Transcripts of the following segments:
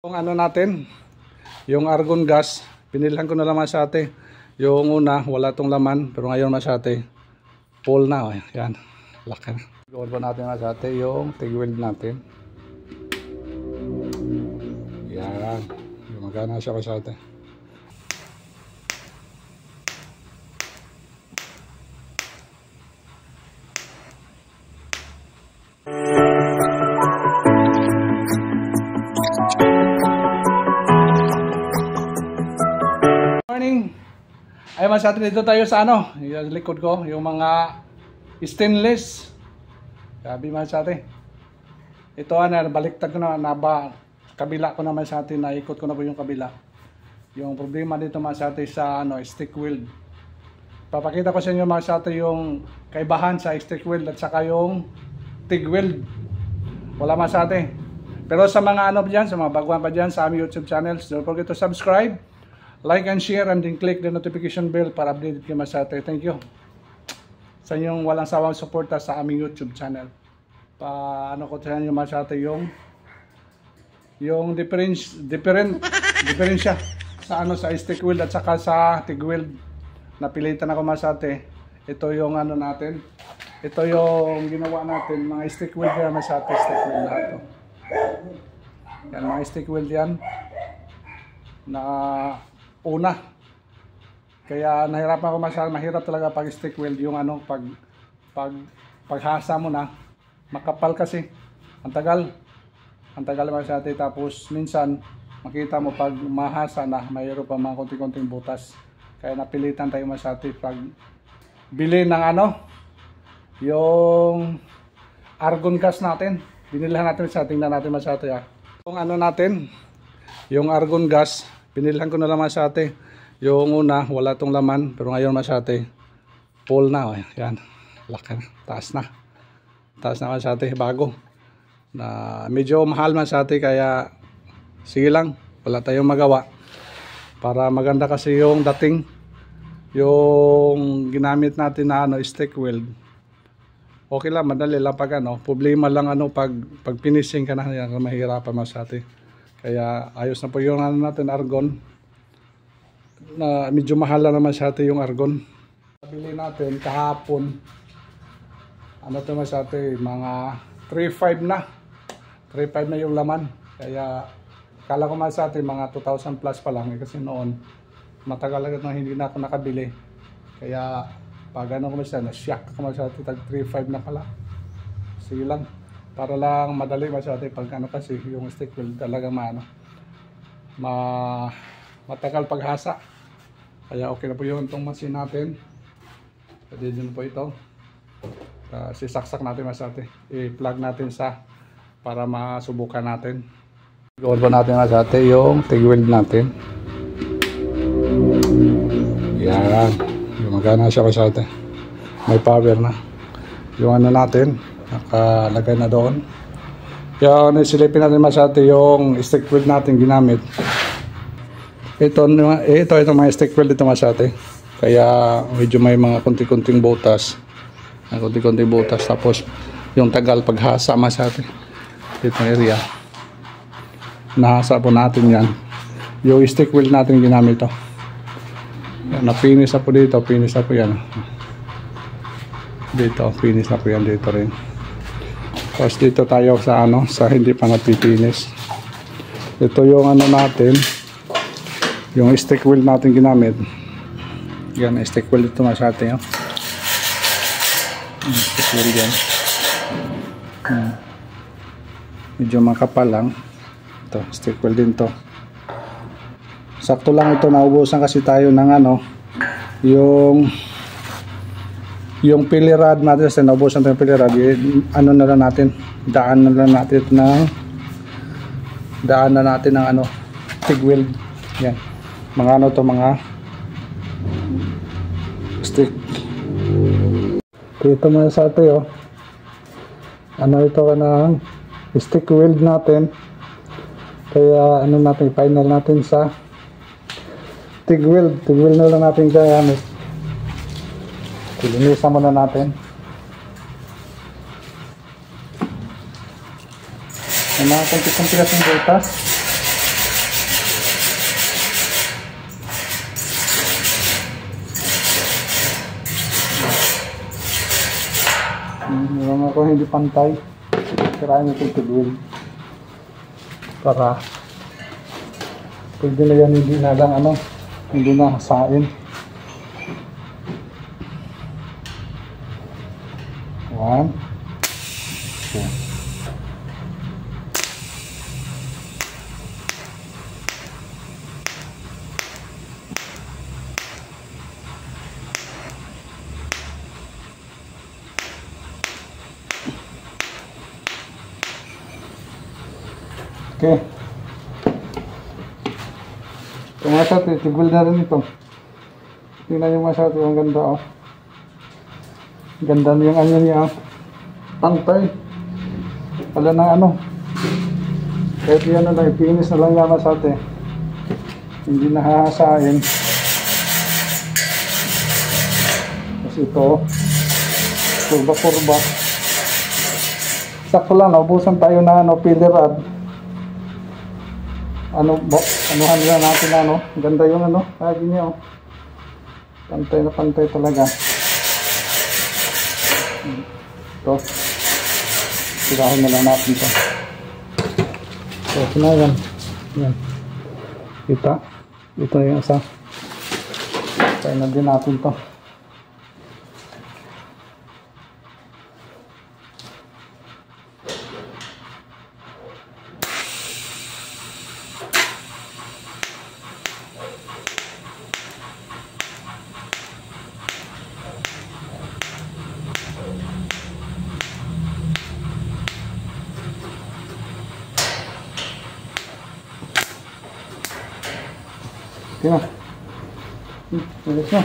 Yung ano natin, yung argon gas, pinilhan ko na lang masyate. Yung una, wala tong laman, pero ngayon masyate, full na. Oh. Yan, laki na. Gawin pa natin masyate yung TIG weld natin. Yan, gumagana siya masyate. Morning. Ay masyate, dito tayo sa ano, yung likod ko, yung mga stainless. Sabi masyate. Ito baliktad ko na, kabila ko naman masyate, naikot ko na po yung kabila. Yung problema dito masyate sa ano, stick weld. Papakita ko sa inyo masyate yung kaibahan sa stick weld at saka yung TIG weld. Wala masyate. Pero sa mga ano diyan, sa mga baguhan pa diyan sa aming YouTube channel, don't forget to subscribe, like and share, and then click the notification bell para updated kayo masyate. Thank you sa inyong walang sawang suporta sa aming YouTube channel. Ano ko sa inyo masyate yung diferensya sa ano, sa stick weld at saka sa TIG weld. Napilitan ako masyate. Ito yung ano natin. Ito yung ginawa natin, mga stick weld yan masyate, stick weld lahat to. Yan, mga stick weld yan na una. Kaya nahirapan ako masyadong, mahirap talaga pag stick weld yung ano, paghasa mo na, makapal kasi. Ang tagal masyate, tapos minsan makita mo pag mahasa na, mayroon pa mga konting-konting butas. Kaya napilitan tayo masyate pag bili ng ano, yung argon gas natin. Binilhan natin sa tingnan natin masyate ya. Yung ano natin, yung argon gas, pinilhan ko na lang masyate. Yung una, wala tong laman, pero ngayon masyate, full na. Oh. Yan, laki na, taas na. Taas na masyate, bago. Na medyo mahal masyate, kaya sige lang, wala tayong magawa. Para maganda kasi yung dating, yung ginamit natin na ano, stick weld. Okay lang, madali lang pag ano, problema lang ano, pag finishing ka na, yan, mahirapan masyate. Kaya ayos na po yung ano natin, argon. Na medyo mahal na naman masyate yung argon. Bili natin kahapon, ano to masyate, mga 3.5 na. 3.5 na yung laman. Kaya kala ko masyate mga 2,000 plus pa lang. Kasi noon, matagal agad na hindi na ako nakabili. Kaya pag ano ko masyate, na-shock ako masyate, tag 3.5 na pala. Sige lang. Para lang madali masyate pag ano, kasi yung stick weld talagang matagal paghasa. Kaya okay na po yun itong machine natin. Pwede din po ito. Sisaksak natin masyate. I-plug natin para masubukan natin. Gawin po natin masyate yung TIG weld natin. Yan. Gumagana siya masyate. May power na. Yung ano natin, nakalagay na doon. Kaya silipin natin masyate yung stick weld natin ginamit. Ito mga stick weld ito masyate. Kaya medyo may mga konti-konting butas. Konti-konting butas. Tapos yung tagal paghasa masyate. Ito area. Nahasa po natin yan. Yung stick weld natin ginamit ito. Na-finish na po dito. Finish na po yan. Dito. Finish na po yan dito rin. Tapos dito tayo sa ano, sa hindi pa napipinish. Ito yung ano natin, yung stick weld natin ginamit. Yan, stick weld ito masyate. Stick weld yan. Medyo makapal lang. Ito, stick weld din to. Sakto lang ito, naubusan kasi tayo ng ano, yung pilirad natin. Kasi naubusan tayo yung pilirad, ano na lang natin, daan na natin ng ano, TIG weld. Yan. Mga ano to, mga stick. Dito mga sa ito, ano ito ka ng stick weld natin. Kaya ano natin, final natin sa TIG weld. TIG weld na lang natin kaya linisan muna natin. May mga konti-konti kasing butas. kung hindi pantay, sirain mo itong tigwil. Para pwede na yan, hindi na lang ano, hindi na hasain. One, two. Okay. Ito mga shot, tigwil na rin ito. Tingnan nyo mga shot, ang ganda oh. Ganda yung ano niya. Pantay. Wala na ano. Kahit yan na lang, ipinis na lang naman sa atin. Hindi nahahasain. Kasi ito, kurba-kurba. Sakto lang, naubusan tayo na ano, pillar rod. Anuhan na natin ano. Ganda yung ano, lagi niya oh. Pantay na pantay talaga. Ito. Sirahin na lang natin ito. So, sinayan. Yan. Kita. Ito yung isa. Kaya na din natin ito. Okay na. Alis na.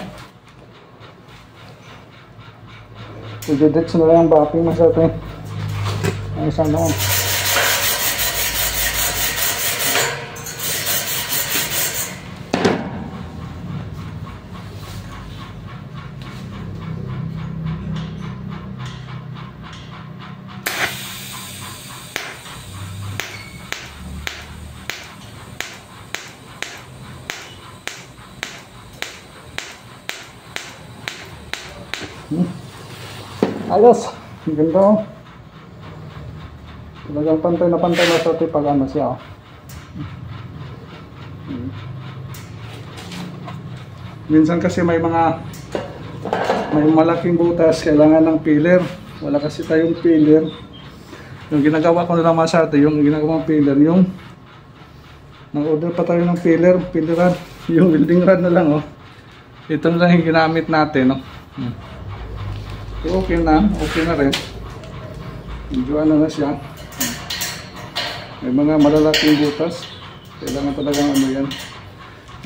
I-detach na lang ang bapping mas atin. Ang isang naman. Ayos, ang ganda oh. Talagang pantay na sa atin pag ano siya oh. Minsan kasi may malaking butas, kailangan ng pillar. Wala kasi tayong pillar. Yung ginagawa ko na lang sa atin, yung ginagawang pillar, yung nag-order pa tayo ng pillar rod, yung welding rod na lang oh. Ito na lang yung ginamit natin oh. Okay na rin. Medyo ano na siya. May mga malalaking butas. Kailangan talagang ano yan.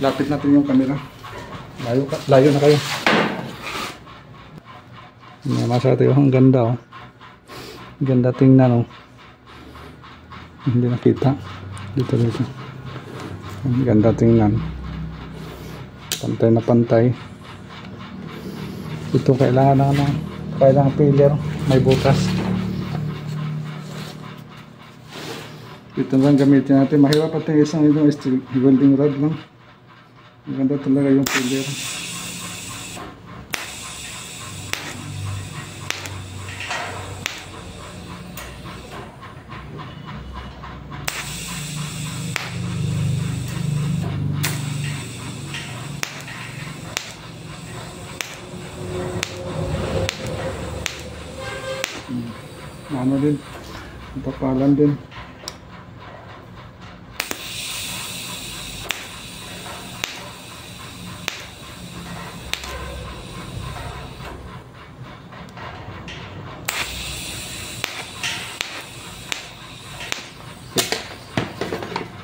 Lapit natin yung camera. Layo na kayo. Masarap yung ang ganda oh. Ganda tingnan oh. Hindi nakita. Dito. Ang ganda tingnan. Pantay na pantay. Ito kailangan pillar, may butas. Ito lang gamitin natin. Mahirap at yung isang welding rod lang. Maganda talaga yung pillar. Ano din, papalan din.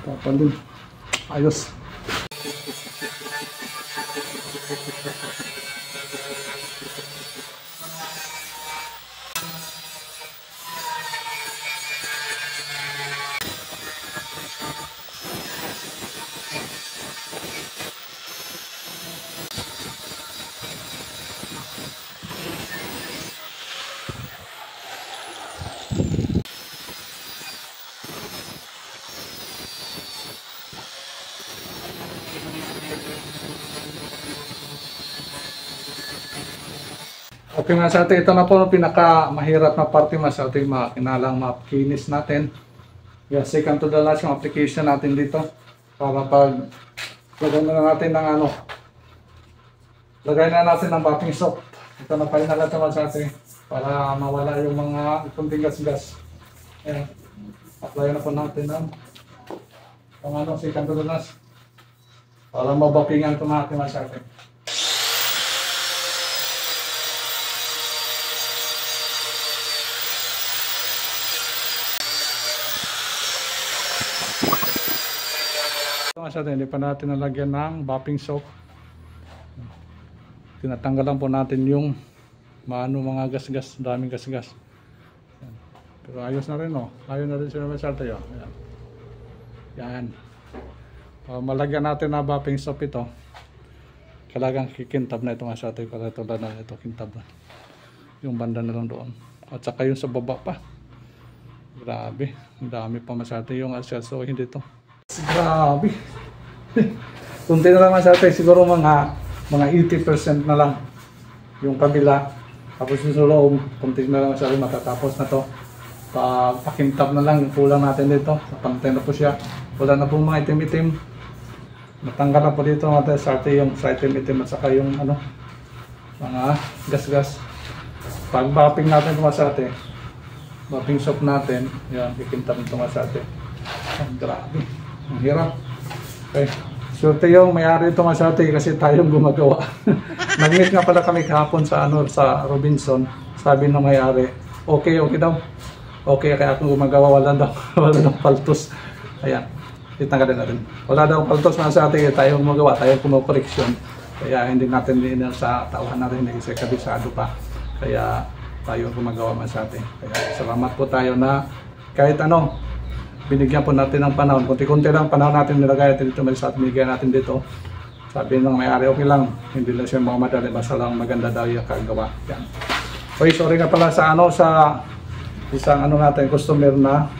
Papalan din. Ayos. Okay mga sate, ito na po ang pinaka mahirap na parte mga sate, kinalang makinis natin. Yan, second to the last yung application natin dito. Para pag lagay na natin ng ano, lagay na natin ng baking soap. Ito na final na ito mga sate, para mawala yung mga kunting gas-gas. Ayan, apply na po natin ng ano, second to the last. Para mabakingan ito natin mga sate. Hindi pa natin nalagyan ng baking soap. Tinatanggalan po natin yung mga gas-gas, daming gas-gas. Pero ayos na rin, oh. Ayos na rin sila masyado yun. Yan. Malagyan natin na baking soap ito. Kailangan kikintab na ito masyado. Kaya tulad na ito, kintab na. Yung banda na lang doon. At saka yung sa baba pa. Grabe. Ang dami pa masyado yung asesohin dito. Grabe. Kunti na lang masyado. Siguro mga 80% na lang yung kabila. Tapos yung loob, kunti na lang masyado matatapos na to. Pakintab na lang yung kulang natin dito. Napantay na po siya. Wala na po mga itim-itim. Natanggal na po dito natin sa yung sa itim-itim at saka yung ano, mga gas-gas. Pag bapping natin ito masyado, bapping soap natin, yan, kikintab ito masyado. Ang grabe. Ang hirap. Okay. Swerte yung may-ari ito masyado kasi tayong gumagawa. Nag-meet nga pala kami kahapon sa sa Robinson. Sabi ng may-ari, okay daw. Okay, kaya akong gumagawa, wala daw paltos. Ayan, itanggalin natin. Wala daw paltos masyado, tayong gumagawa, tayong kumokoreksyon. Kaya hindi natin din sa tauhan natin, hindi kasi kabisado pa. Kaya tayo gumagawa masyado. Kaya salamat po tayo na kahit ano, binigyan po natin ng panahon. Kunti-kunti lang panahon natin nilagay natin dito. Sa binigyan natin dito. Sabi ng may-ari, okay lang. Hindi lang siya mga madali. Basta lang maganda daw yung kagawa. Yan. Okay, sorry nga pala sa isang natin, customer na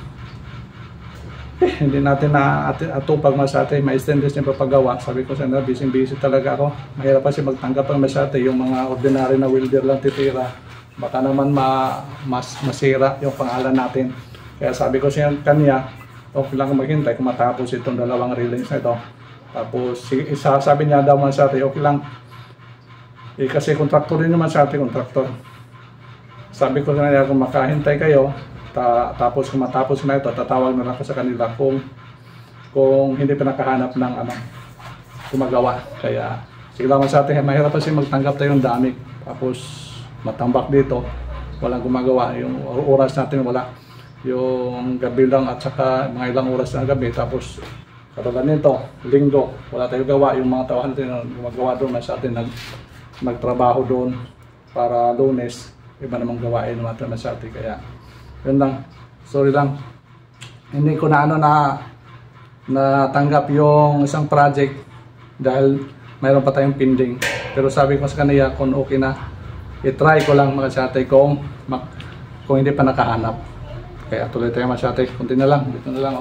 hindi natin na atupag masyate. Ma-extend din yung papagawa. Sabi ko sana, busy talaga ako. Mahirap pa siya magtanggap ng masyate. Yung mga ordinary na welder lang titira. Baka naman masira yung pangalan natin. Kaya sabi ko siya kanya, okay lang maghintay kung matapos itong dalawang railings na ito. Tapos sabi niya daw man sa atin, okay lang. Kasi kontraktor din naman sa atin, kontraktor. Sabi ko sa kanya, kung makahintay kayo, tapos kung matapos na ito, tatawag na lang ko sa kanila kung hindi pa nakahanap ng gumagawa. Kaya sige lang sa atin, mahirap kasi magtanggap tayong dami. Tapos matambak dito, walang gumagawa. Yung oras natin wala. Yung gabi lang at saka mga ilang oras na gabi, tapos katulad nito, linggo, wala tayong gawa. Yung mga tawahan natin gumagawa doon sa atin, nagtrabaho doon para Lunes, iba namang gawain naman sa atin. Kaya yun lang, sorry lang, hindi ko na natanggap yung isang project dahil mayroon pa tayong pending. Pero sabi ko sa kanila, kung okay na, i-try ko lang mga sate kung hindi pa nakahanap. Kaya tuloy tayo masyate, kunti na lang, dito na lang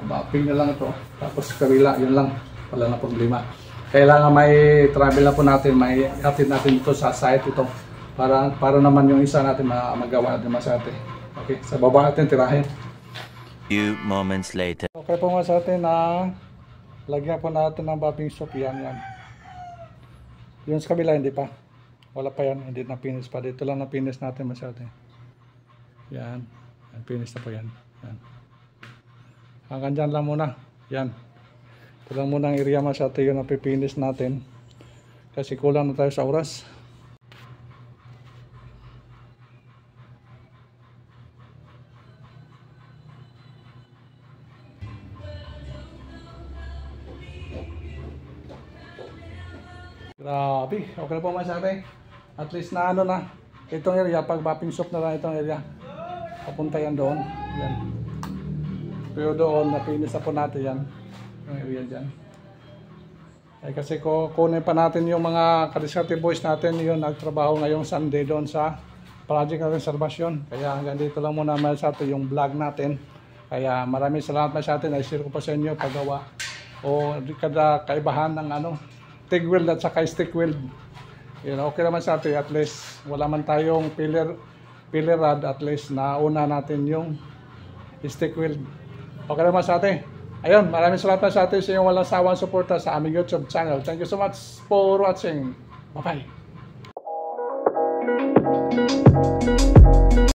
mapping na lang ito, tapos kabila, yun lang, wala na problema. Kailangan may travel na po natin, may hatid natin ito sa site ito, para naman yung isa natin magawa natin masyate. Okay, sa baba natin tirahin. Few moments later. Okay po masyate na lagyan po natin ng bapping soap, yan. Yung sa kabila hindi pa, wala pa yan, hindi na finish pa, dito lang na finish natin masyate. Yan, finish na po yan. Hanggang dyan lang muna. Yan. Ito lang muna ang area masyate yun na pipinish natin. Kasi kulang na tayo sa oras. Grabe. Okay na po masyate. At least na na. Itong area, pag bapping soap na lang itong area. Papunta yan doon. Yan. Pero doon, napinis na po natin yan. Yung area dyan. Ay kasi kunin pa natin yung mga kadiskarte boys natin yung nagtrabaho ngayong Sunday doon sa project natin Salvation. Kaya hanggang dito lang muna sa atin yung vlog natin. Kaya maraming salamat sa atin. I-share ko pa sa inyo paggawa o kada kaibahan ng TIG weld at saka stick weld. Yun, okay naman sa atin, at least wala man tayong pillar rod, at least nauna natin yung stick wheel. Okay naman sa atin. Ayun, maraming salamat sa atin sa inyong walang sawang suporta sa aming YouTube channel. Thank you so much for watching. Bye-bye.